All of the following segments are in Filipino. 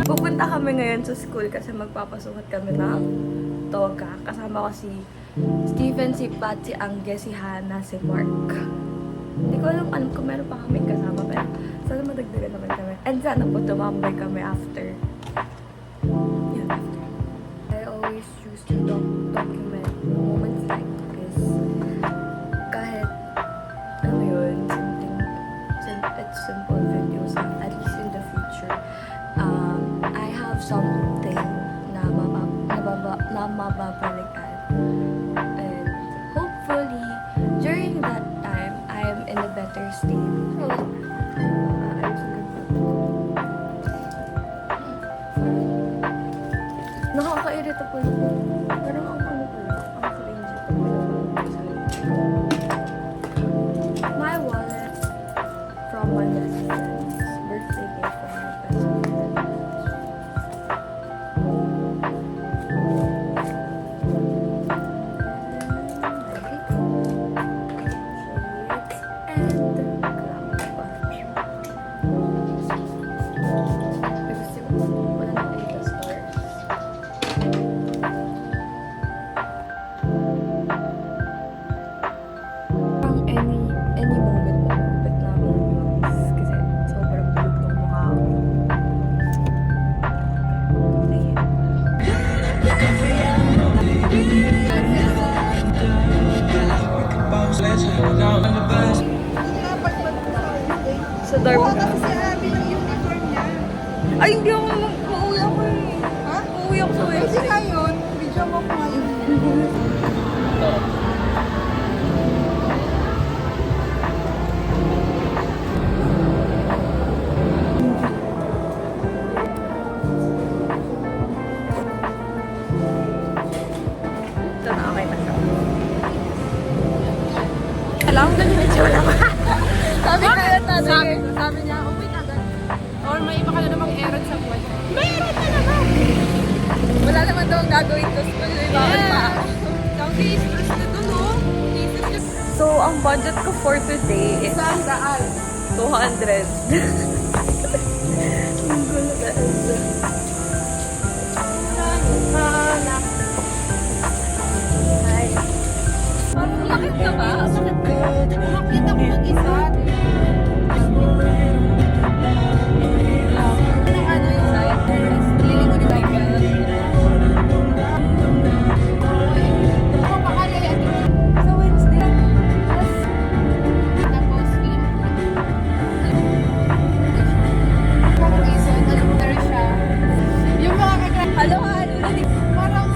Pupunta kami ngayon sa school kasi magpapasukat kami ng toga. Kasama ko si Steven, si Pat, si Angge, si Hannah, si Mark. Hindi ko alam kung meron pa kami kasama, pero sana madagdagan naman kami. And sana po tumambay kami after. Yeah, after. I always choose to document moments like this. Kahit, ano yun, it's simple videos, at least in the future. I have something na mababalikan. And hopefully, during that time, I am in a better state. Nakakairita po yun. Parang ang ano po yun. Ang cringy po yun. My wallet from my best friend's birthday gift from my best friend. Sa dorm ka? Kasi sabi ng uniform niya. Ay, hindi ako uuwi ako eh. Ha? Uuwi ako sa Kasi Wednesday. ngayon, video mo po ngayon. Ito na, okay na siya. Alam ko ganun yung tsura ko. Sabi niya, uwi na agad. Or may iba ka na namang errand sa buwan. Meron na naman! Wala naman daw ang gagawin to school. Bakit pa? Sabi, stress na dun, oh. So, ang budget ko for today is Isang daan. 200. Ang gulo guys. Hi. Parang lakit ka ba? Bakit ka? Umakit ako mag-isa. Anong ano yung site? Lilingon ni Michael. Ako pakalayan. Sa Wednesday. Tapos, parang isa, nalumar siya. Yung mga kagrad, Halo, halo. parang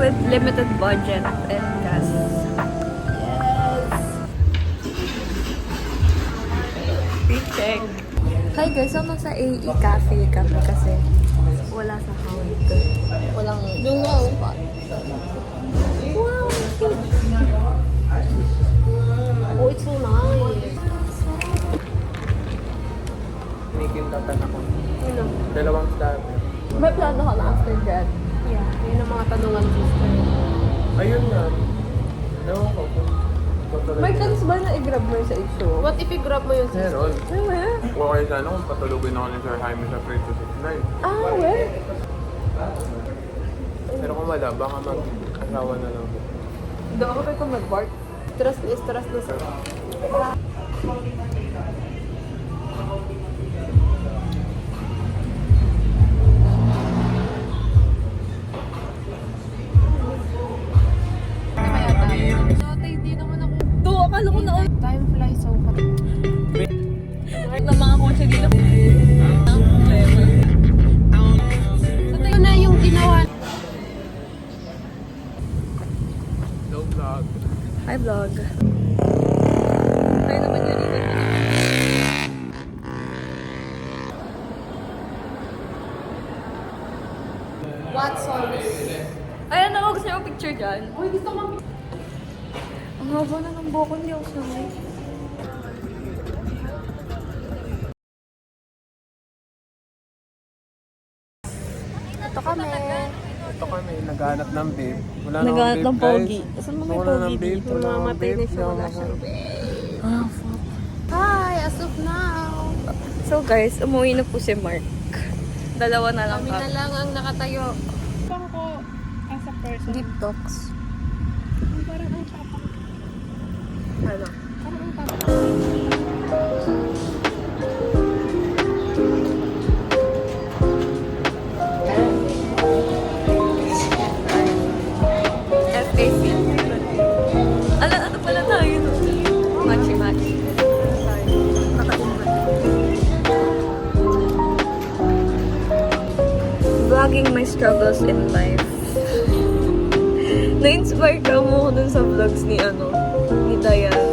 with limited budget and gas. Check. Hi guys, so nasa AE Cafe kami kasi wala sa house. Walang spot. Wow, cute. Oh, it's so nice. May kintatan ako. Ano? 2 star. May plano ka na after grad. Yeah, yun ang mga tanungan sister. Ayun nga. Ewan ko kung patuloy. May chance ba na i-grab mo sa ito? What if i-grab mo yung sister? Meron. Where? Okay sana kung patulugin ako ni Sir Jaime sa 3269. Ah, where? Pero kung wala, baka mag-asawa na lang. Doon ako kayo mag-work. Trust is trust na sir. Kaya tayo. Dati hindi naman ako. Doon, akala ko na Time flies so fast. na mga kotse dito. So tayo na yung ginawa. No vlog. Hi, vlog. Tayo naman yun. What songs? Ayan ako, gusto niyo picture dyan. Uy, gusto ko Ang haba na ng buhok, hindi ako sanay. Ito kami. Ito kami, naghahanap ng babe. Wala Naghahanap namang ng babe, pogi. guys. Saan mo may Wala pogi ng babe, dito? wala namang Mamatay babe, na siya, wala wala namang siyang babe. Ah, fuck. Hi, as of now. So guys, umuwi na po si Mark. Dalawa na lang Kami na lang ang nakatayo. Pang ko, as a person. Deep talks. Parang ang tapang. Ano? Parang ang tapang. FAC. Ano pala tayo? Matchy-match. Vlogging my struggles in life. Na-inspire ka mo dun sa vlogs ni Dayan.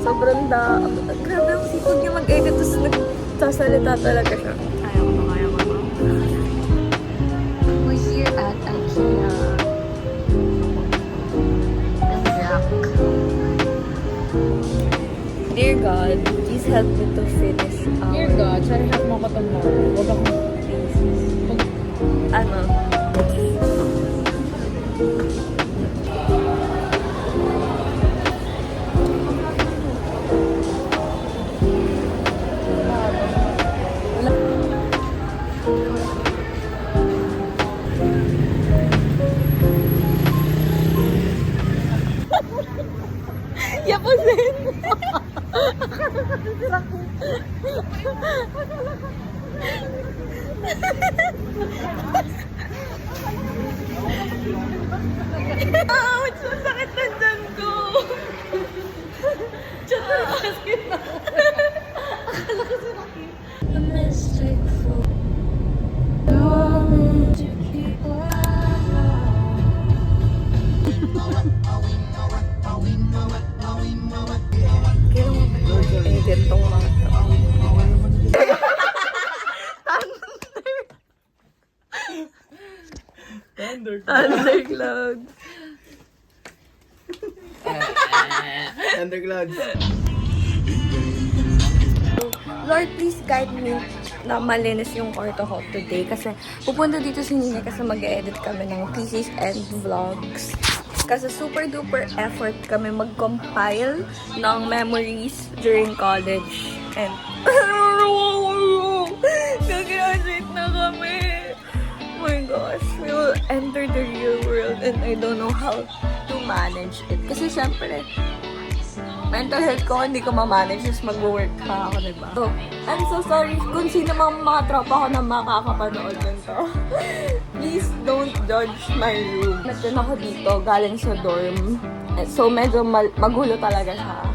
Sobrang grabe ang sipag niya mag-edit, tapos nagsasalita talaga siya. Kaya ko. We're here at IKEA. Dear God, please help me to finish our... Dear God, sana help mo ko tomorrow. Huwag akong Ano? Yapusin! Ouch! Ang sakit na dyan ko! Diyan na kasi na. Akala ko sinakit. A mystic fool. To keep kailan mo ba edit tong mga to? Thundercloud. Underclouds. Lord, please guide me na malinis yung kwarto ko today kasi pupunta dito si Nina kasi mag-edit kami ng thesis and vlogs. Kasi super duper effort kami mag-compile ng memories during college. And gagraduate na kami. Oh my gosh, we will enter the real world and I don't know how to manage it. Kasi syempre, mental health ko, hindi ko ma-manage, just mag-work pa ako, diba? So, I'm so sorry kung sino mga tropa ko na makakapanood nito. Please don't judge my room. Nagtan ako dito, galing sa dorm. So, medyo magulo talaga siya.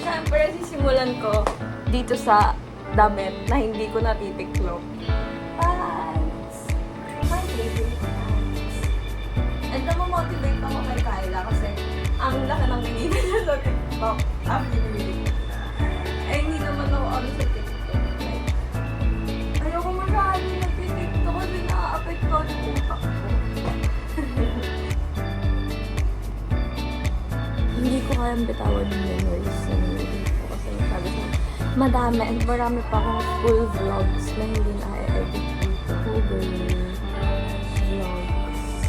Siyempre, sisimulan ko dito sa damit na hindi ko natitiklop. Pants! My favorite pants. na-motivate ako kay Kyla kasi ang laki ng binibig na sa TikTok. Ang binibig. Eh, hindi naman ako ano sa TikTok. Like, ayoko masyado nag-TikTok kasi na-apektuhan yung utak ko. Hindi ko kayang bitawan yung memories na nililip ko kasi sabi sa madami and marami pa akong school vlogs na hindi na i-edit dito. Vlogs.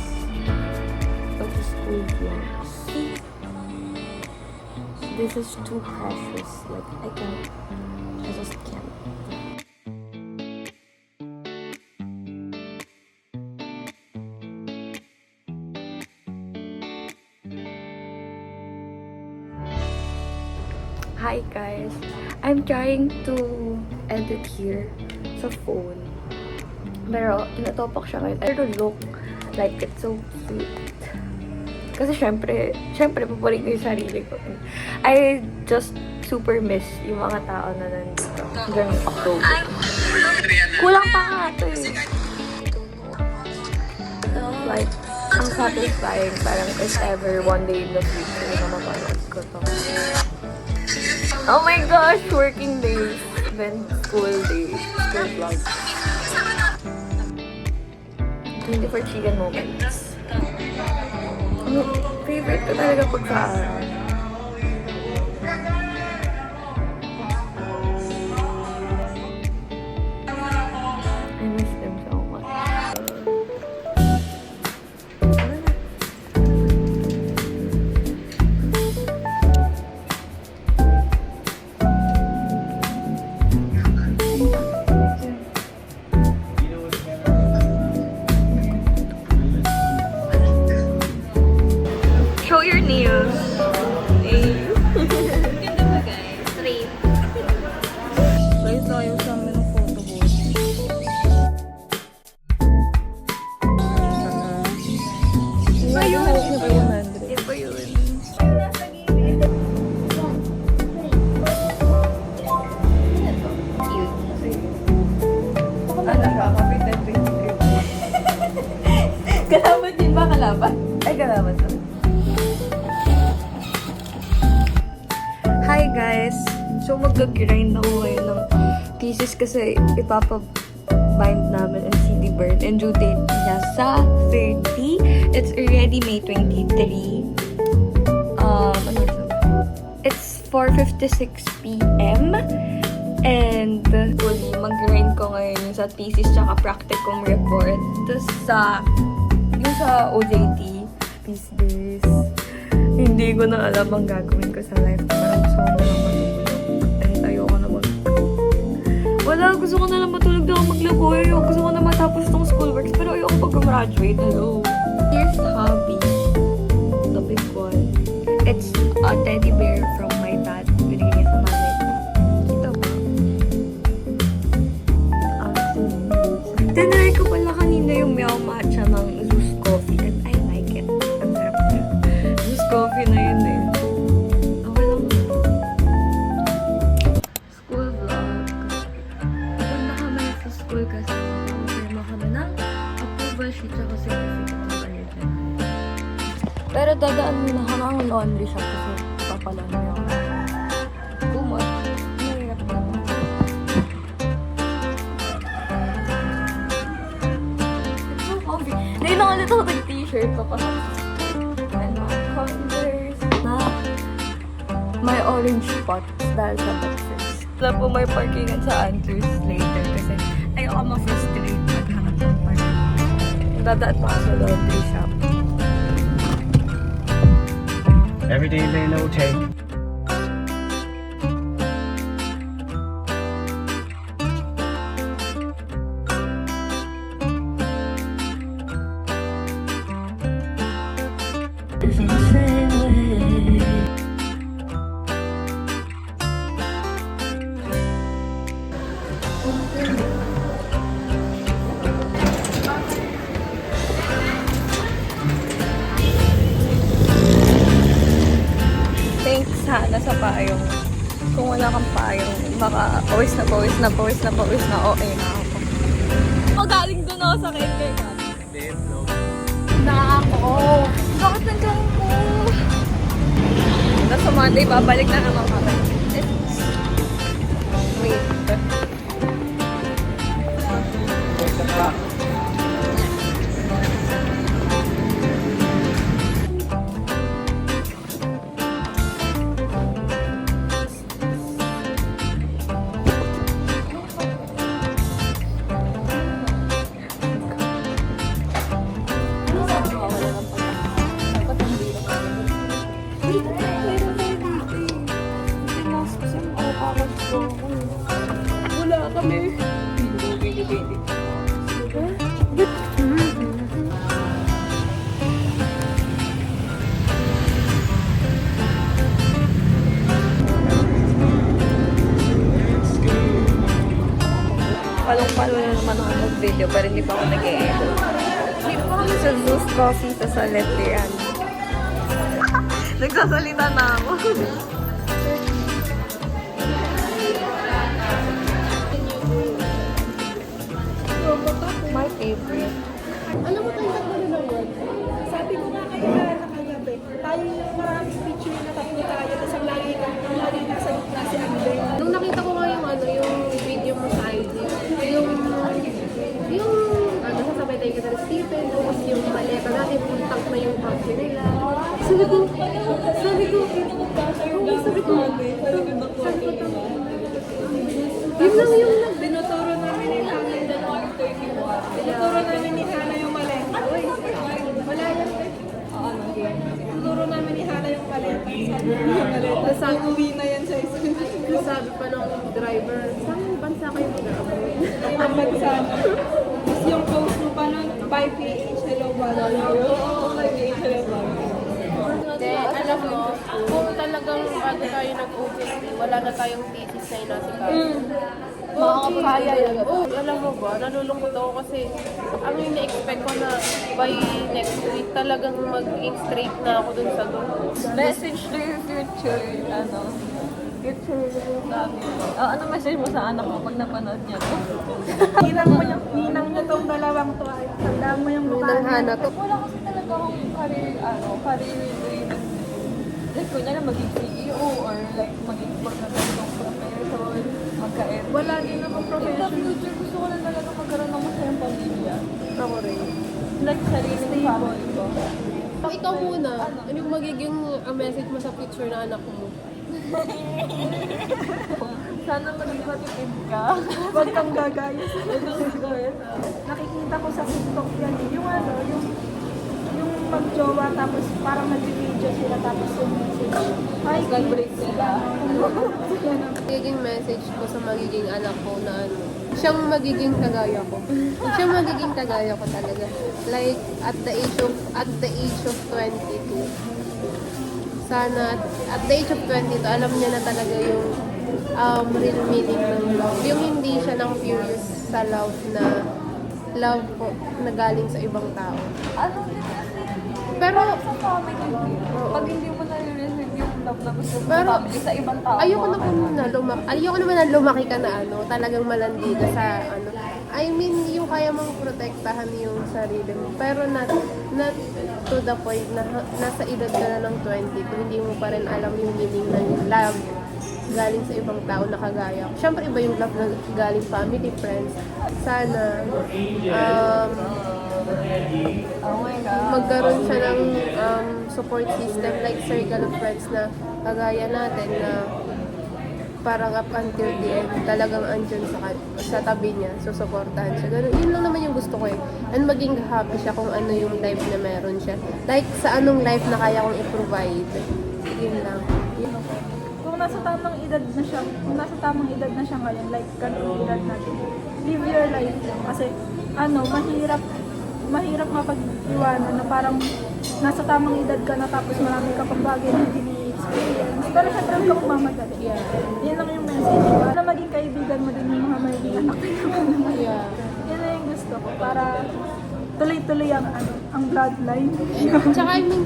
Pati school vlogs. This is too precious. Like, I just can't. Hi guys! I'm trying to edit here sa phone. Pero, tinatopak siya ngayon. I don't look like it's so cute. Kasi syempre, papaling ko yung sarili ko. I just super miss yung mga tao na nandito during October. Kulang pa nga ito eh. Like, ang satisfying parang if ever one day in the future na mapanood ko to. Oh my gosh! Working days. Then school days. School vlogs. 24 chicken moments. Favorite ko talaga pag sa araw. I miss them so much. Show your nails. Hey. Ganda ba guys? Straight. Guys, ayaw sa amin ng photo booth. Ayun. Ayun. Iba yun. Kalaban din ba? Kalaban? Ay, galaman to. Hi guys! So mag-grind ako ngayon ng thesis kasi ipapabind namin ang CD burn and due date niya sa 30. It's already May 23. Ano ito? It's 4:56 p.m. And mag-grind ko ngayon yung sa thesis tsaka practicum report. Tapos yung sa OJT, these days, hindi ko na alam ang gagawin ko sa life. Parang gusto ko na lang matulog. And ayoko na gusto ko na lang matulog na ako maglabo. Gusto ko na matapos tong schoolworks. Pero ayoko pag-graduate. Hello. Here's hobby. The big one. It's a teddy bear from my dad. Binigay niya sa nanay ko. Kita ba? Tinry ko pala kanina yung meow matcha ng Zeus Coffee and I like it. Ang sarap niya. Zeus Coffee na yun eh. Okay lang. School vlog. Punta kami sa school kasi firma kami ng approval sheet tsaka certificate ng ganyan. Pero dadaan muna kami ang laundry shop kasi papalaundry ako. Kumot. Mahirap naman. It's so comfy. Ngayon lang ulit ako nag-t-shirt papasok. And mga Converse na may orange spots dahil sa boxes. Wala po may parkingan sa Andrews later kasi ayoko ma-frustrate maghanap ng parking. Dadaan pa ako sa laundry shop. Every day they know take. Thanks sana sa payong. Kung wala kang payong, baka pawis na okay na ako. Galing doon ako sa kaibigan. Nako! bakit nagkaroon ko? Tapos sa Monday, babalik na naman kami. Wait. Wala kami. Palong-palo na naman ako mag-video pero hindi pa ako nag-e-edit. Dito pa kami sa Zeus Coffee sa Saletian. Nagsasalita na ako. My favorite. Alam mo tayo nagmanood? Sabi ko nga kayo na nakagabi. Tayo yung maraming picture na tatlo tayo. Tapos ang lagi nasa gitna si Andre. Nung nakita ko nga yung yung video mo sa IG, yung sasabay tayo kita na Stephen, tapos yung maleta natin, puntang na yung pagkain nila. Sabi ko, yun lang yung binuturo namin ni Hana. Binuturo namin ni Hana yung maleta. Uy, wala yan. Binuturo namin ni Hana yung maleta. Sabi uwi na yan sa isip. Sabi pa ng driver, saan bansa kayo mag-aaboy? Ang bansa. Tapos yung post mo pa nun, 5PH, hello, Baguio. Oo, 5PH, hello, Baguio. Hindi, alam mo, kung talagang bago tayo nag-OPT, wala na tayong thesis na inasikaso. Makakapaya yan. Oo, alam mo ba, nalulungkot ako kasi ang ina-expect ko na by next week talagang mag-in straight na ako dun sa doon. Message to your future, future sabi. Ano message mo sa anak mo pag napanood niya to? Ninang mo tong dalawang to ay tandaan mo yung mukha. Ninang Hana to. Wala kasi talaga akong career driven. Like, kunya na maging CEO or like maging magkakasong professor, magka-edit. Wala din akong In the profession. future, gusto ko lang talaga magkaroon ng masayang pamilya. Ako rin. Like, sariling family ko. Ikaw muna, ano yung magiging message mo sa picture na anak mo? Sana maging matipid ka. Huwag kang gagaya. Nakikita Nakikita ko sa TikTok yan. Yung mag-jowa tapos parang nag-video sila tapos yung message. Ay, nag-break sila. magiging message ko sa magiging anak ko na siyang magiging kagaya ko. Siyang magiging kagaya ko talaga. Like, at the age of 22. Sana, at the age of 22, alam niya na talaga yung real meaning ng love. Yung hindi siya nang furious sa love na love po na galing sa ibang tao. Ano din kasi, Pero, sa family, pag hindi mo na-receive yung love na gusto mo Pero, sa family sa ibang tao. ayoko naman na lumaki ka na talagang malandi ka sa I mean, yung kaya mong protektahan yung sarili mo. Pero not to the point na nasa edad ka na ng 20 kung hindi mo pa rin alam yung meaning ng love galing sa ibang tao na kagaya ko. Siyempre, iba yung love na galing family, friends. Sana, Oh my God. magkaroon siya ng support system like circle of friends na kagaya natin na parang up until the end, talagang andyan sa tabi niya, susuportahan siya. Ganun, yun lang naman yung gusto ko eh. And maging happy siya kung ano yung life na meron siya. Like, sa anong life na kaya kong i-provide. Yun lang. Kung nasa tamang edad na siya ngayon, like ganung edad natin, live your life lang. Kasi, mahirap mapag-iwanan na parang nasa tamang edad ka na tapos marami ka pang bagay na hindi ni-experience. Pero syempre, huwag ka magmamadali. Yeah. Yan lang yung message ko. Na maging kaibigan mo din yung mga magiging anak mo. Yeah. Yan lang yung gusto ko. Para tuloy-tuloy ang bloodline. Tsaka I mean,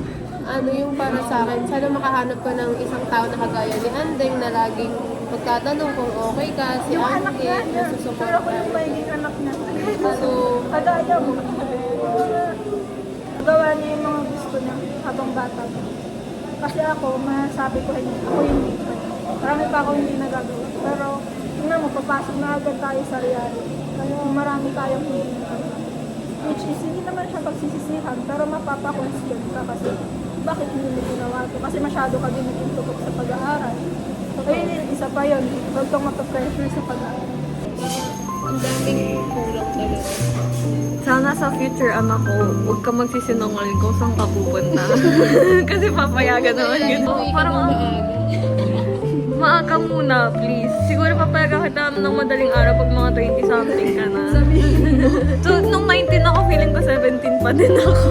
yung para sa akin, sana makahanap ko ng isang tao na kagaya ni Andeng na laging magtatanong kung okay ka, si Yung anak Ante, niya, na pero susuporta. ako yung magiging anak niya. So, Kagaya mo. Gawa niya yung mga gusto niya habang bata pa. Kasi ako, masabi ko ako hindi pa. Marami pa ako hindi nagagawa. Pero, tingnan mo, papasok na agad tayo sa reality. Kaya marami tayong hindi nagagawa. Which is, hindi naman siya pagsisisihan, pero mapapa-question ka kasi bakit hindi mo ginawa ito? Kasi masyado ka din naging sa pag-aaral. Ayun, isa pa yun. Huwag kang mapa-pressure sa pag-aaral. Ang daming kulang talaga. Sana sa future anak ko, huwag ka magsisinungaling kung saan ka pupunta. Kasi papayagan naman yun. Parang maaga muna, please. Siguro papayagan kita ng madaling araw pag mga 20-something ka na. So, nung 19 ako, feeling ko 17 pa din ako.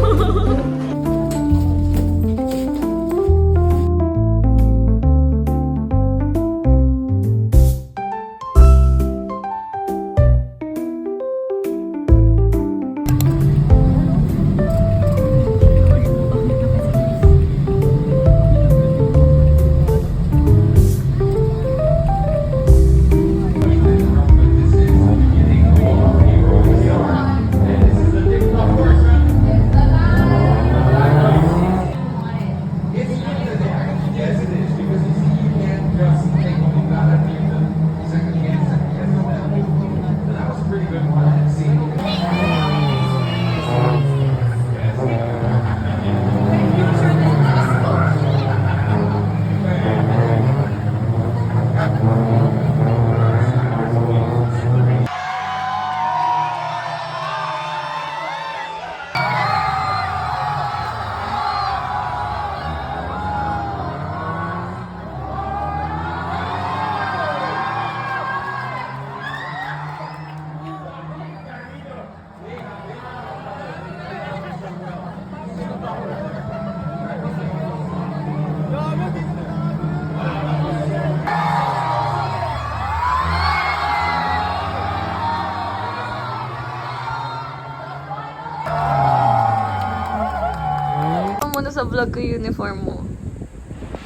Muna sa vlog ko yung uniform mo.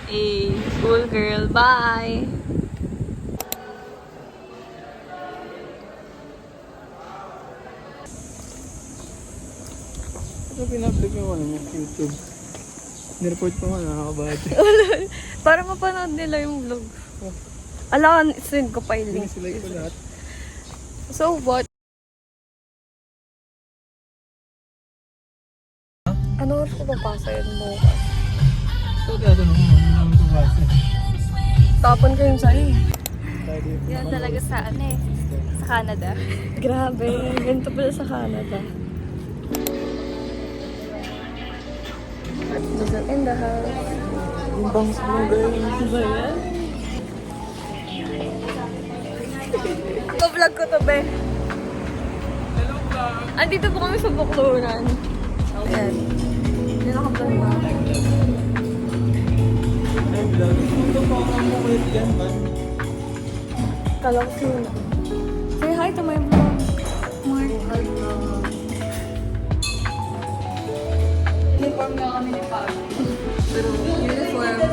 School girl, bye! Ito pina-upload mo ano, YouTube. Nireport pa nga, nakakabati. Para mapanood nila yung vlog. Ala, send ko pa yung link. Sila ko lahat. So what? Ano oras ko papasa yun mo? So, tatanong mo, ano naman ito basa? Tapon ko yun sa'yo. Yan talaga sa sa Canada. Grabe, ganito pala sa Canada. Diesel in the house. Yung bangs mo guys. Ba yan? Vlog ko to, be. Hello vlog! Andito po kami sa Bukluran. Ayan. Hindi naka-vlog na. Ay vlog. Ito pa ako mo kayo dyan man. Kala ko sino. Say hi to my vlog. Mark. Uniform na kami ni Pag. Pero uniform.